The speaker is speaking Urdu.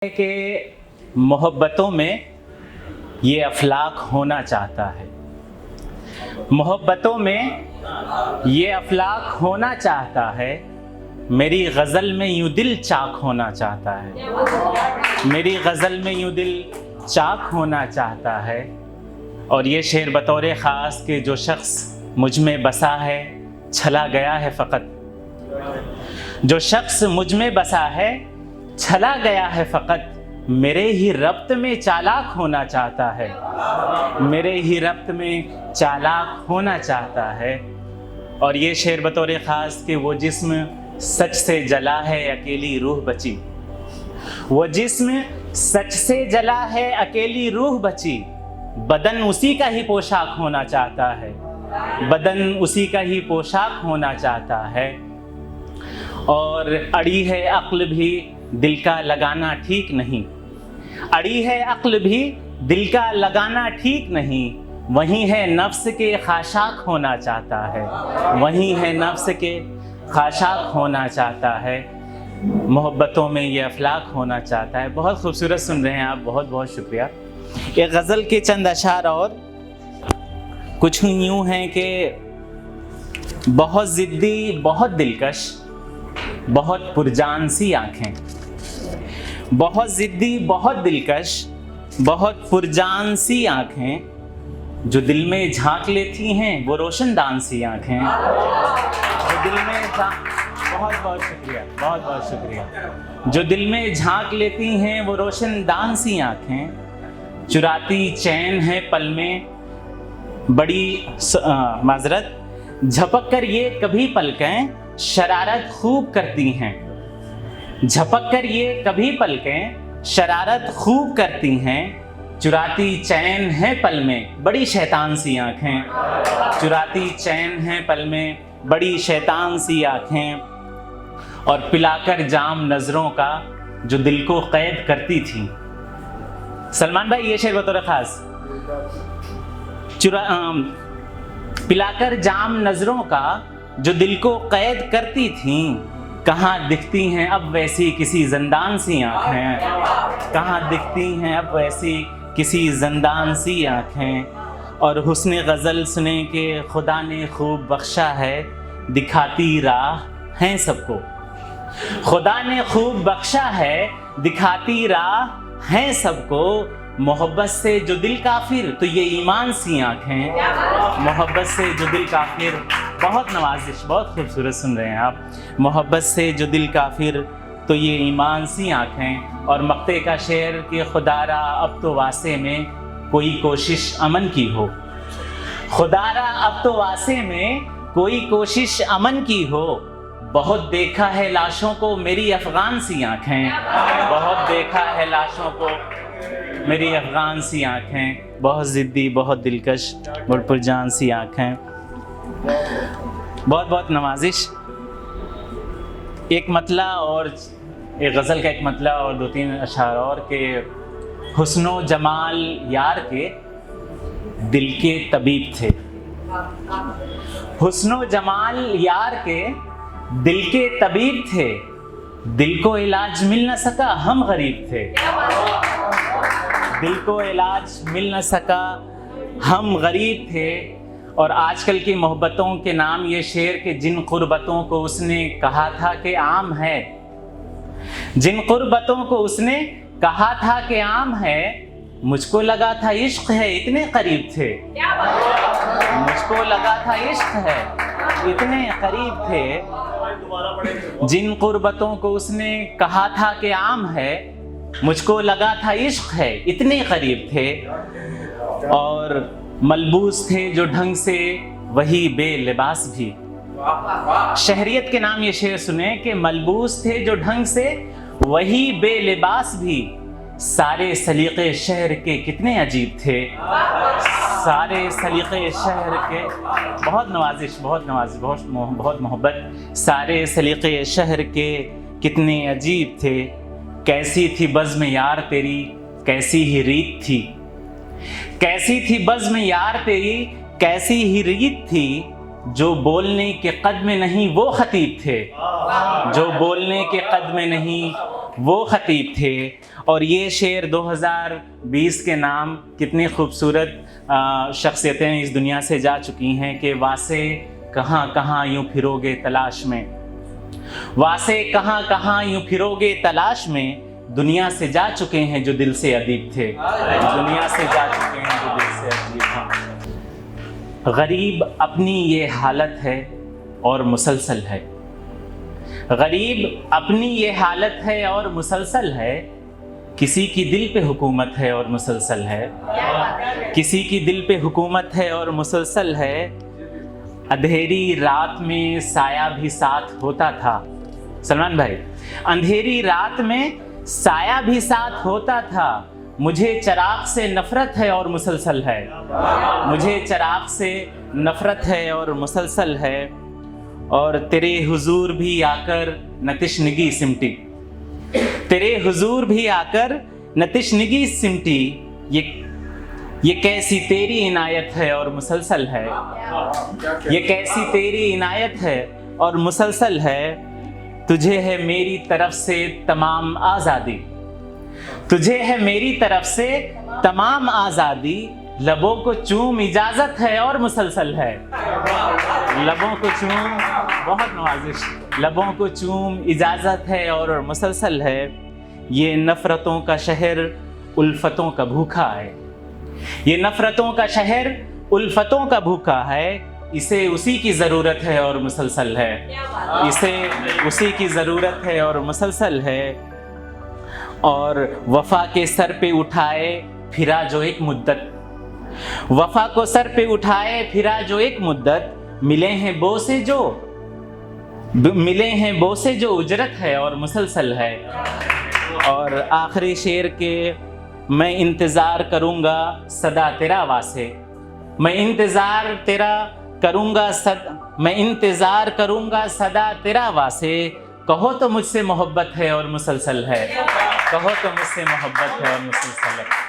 ہے کہ محبتوں میں یہ افلاک ہونا چاہتا ہے، محبتوں میں یہ افلاک ہونا چاہتا ہے، میری غزل میں یوں دل چاک ہونا چاہتا ہے، میری غزل میں یوں دل چاک ہونا چاہتا ہے۔ اور یہ شعر بطور خاص کہ جو شخص مجھ میں بسا ہے چھلا گیا ہے فقط، جو شخص مجھ میں بسا ہے چھلا گیا ہے فقط، میرے ہی ربط میں چالاک ہونا چاہتا ہے، میرے ہی ربط میں چالاک ہونا چاہتا ہے۔ اور یہ شعر بطور خاص کہ وہ جسم سچ سے جلا ہے اکیلی روح بچی، وہ جسم سچ سے جلا ہے اکیلی روح بچی، بدن اسی کا ہی پوشاک ہونا چاہتا ہے، بدن اسی کا ہی پوشاک ہونا چاہتا ہے۔ اور اڑی ہے عقل بھی دل کا لگانا ٹھیک نہیں، اڑی ہے عقل بھی دل کا لگانا ٹھیک نہیں، وہیں ہے نفس کے خاشاک ہونا چاہتا ہے، وہیں ہے نفس کے خاشاک ہونا چاہتا ہے۔ محبتوں میں یہ افلاک ہونا چاہتا ہے۔ بہت خوبصورت سن رہے ہیں آپ، بہت بہت شکریہ۔ ایک غزل کے چند اشعار اور کچھ یوں ہیں کہ بہت ضدی بہت دلکش بہت پرجان سی آنکھیں، بہت ضدی بہت دلکش بہت پرجان سی آنکھیں، جو دل میں جھانک لیتی ہیں وہ روشن دان سی آنکھیں، جو دل میں بہت بہت شکریہ، بہت بہت شکریہ، جو دل میں جھانک لیتی ہیں وہ روشن دان سی آنکھیں، چراتی چین ہے پل میں بڑی معذرت، جھپک کر یہ کبھی پلکیں شرارت خوب کرتی ہیں، جھپک کر یہ کبھی پلکیں شرارت خوب کرتی ہیں، چراتی چین ہے پل میں بڑی شیطان سی آنکھیں، چراتی چین ہے پل میں بڑی شیطان سی آنکھیں، اور پلا کر جام نظروں کا جو دل کو قید کرتی تھی۔ سلمان بھائی یہ شعر بطور خاص، پلا کر جام نظروں کا جو دل کو قید کرتی تھیں، کہاں دکھتی ہیں اب ویسی کسی زندان سی آنکھیں، کہاں دکھتی ہیں اب ویسی کسی زندان سی آنکھیں۔ اور حسن غزل سنیں کہ خدا نے خوب بخشا ہے، دکھاتی راہ ہیں سب کو، خدا نے خوب بخشا ہے دکھاتی راہ ہیں سب کو، محبت سے جو دل کافر تو یہ ایمان سی آنکھیں، محبت سے جو دل کافر، بہت نوازش، بہت خوبصورت سن رہے ہیں آپ، محبت سے جو دل کافر تو یہ ایمان سی آنکھیں۔ اور مقطع کا شعر کہ خدا را اب تو واسطے میں کوئی کوشش امن کی ہو، خدا را اب تو واسطے میں کوئی کوشش امن کی ہو، بہت دیکھا ہے لاشوں کو میری افغان سی آنکھیں، بہت دیکھا ہے لاشوں کو میری افغان سی آنکھیں، بہت ضدی بہت دلکش بہت پرجان سی آنکھیں۔ بہت بہت نوازش۔ ایک مطلع اور ایک غزل کا ایک مطلع اور دو تین اشعار اور کہ حسن و جمال یار کے دل کے طبیب تھے، حسن و جمال یار کے دل کے طبیب تھے، دل کو علاج مل نہ سکا ہم غریب تھے، دل کو علاج مل نہ سکا ہم غریب تھے۔ اور آج کل کی محبتوں کے نام یہ شعر کہ جن قربتوں کو اس نے کہا تھا کہ عام ہے، جن قربتوں کو اس نے کہا تھا کہ عام ہے، مجھ کو لگا تھا عشق ہے اتنے قریب تھے، مجھ کو لگا تھا عشق ہے اتنے قریب تھے، جن قربتوں کو اس نے کہا تھا کہ عام ہے، مجھ کو لگا تھا عشق ہے اتنے قریب تھے۔ اور ملبوس تھے جو ڈھنگ سے وہی بے لباس بھی، شہریت کے نام یہ شعر سنیں کہ ملبوس تھے جو ڈھنگ سے وہی بے لباس بھی، سارے سلیقے شہر کے کتنے عجیب تھے، سارے سلیقے شہر کے، بہت نوازش، بہت نوازش، بہت محبت، سارے سلیقے شہر کے کتنے عجیب تھے، کیسی تھی بزم یار تیری کیسی ہی ریت تھی، کیسی تھی بزم یار تیری کیسی ہی ریت تھی، جو بولنے کے قد میں نہیں وہ خطیب تھے، جو بولنے کے قد میں نہیں وہ خطیب تھے. اور یہ شعر 2020 کے نام کتنی خوبصورت شخصیتیں اس دنیا سے جا چکی ہیں کہ واسے کہاں کہاں یوں پھرو گے تلاش میں، واسے کہاں کہاں یوں پھرو گے تلاش میں، دنیا سے جا چکے ہیں جو دل سے ادیب تھے، دنیا سے جا چکے ہیں جو دل سے ادیب تھے. غریب اپنی یہ حالت ہے اور مسلسل ہے، غریب اپنی یہ حالت ہے اور مسلسل ہے، کسی کی دل پہ حکومت ہے اور مسلسل ہے، کسی کی دل پہ حکومت ہے اور مسلسل ہے. اندھیری رات میں سایہ بھی ساتھ ہوتا تھا. سلمان بھائی، اندھیری رات میں سایہ بھی ساتھ ہوتا تھا، مجھے چراغ سے نفرت ہے اور مسلسل ہے، مجھے چراغ سے نفرت ہے اور مسلسل ہے. اور تیرے حضور بھی آ کر نہ تشنگی سمٹی، تیرے حضور بھی آ کر نہ تشنگی سمٹی، یہ کیسی تیری عنایت ہے اور مسلسل ہے، یہ کیسی تیری عنایت ہے اور مسلسل ہے. تجھے ہے میری طرف سے تمام آزادی، تجھے ہے میری طرف سے تمام آزادی، لبوں کو چوم اجازت ہے اور مسلسل ہے، لبوں کو چوم، بہت نوازش، لبوں کو چوم اجازت ہے اور مسلسل ہے. یہ نفرتوں کا شہر الفتوں کا بھوکا ہے، یہ نفرتوں کا شہر الفتوں کا بھوکا ہے، اسے اسی کی ضرورت ہے اور مسلسل ہے، اسے اسی کی ضرورت ہے اور مسلسل ہے. اور وفا کے سر پہ اٹھائے پھرا جو ایک مدت، وفا کو سر پہ اٹھائے پھرا جو ایک مدت، ملے ہیں بوسے جو، ملے ہیں بوسے جو اجرت ہے اور مسلسل ہے. اور آخری شعر کے میں انتظار کروں گا صدا تیرا واسے، میں انتظار تیرا کروں گا میں انتظار کروں گا صدا تیرا واسے، کہو تو مجھ سے محبت ہے اور مسلسل ہے، کہو تو مجھ سے محبت ہے اور مسلسل ہے.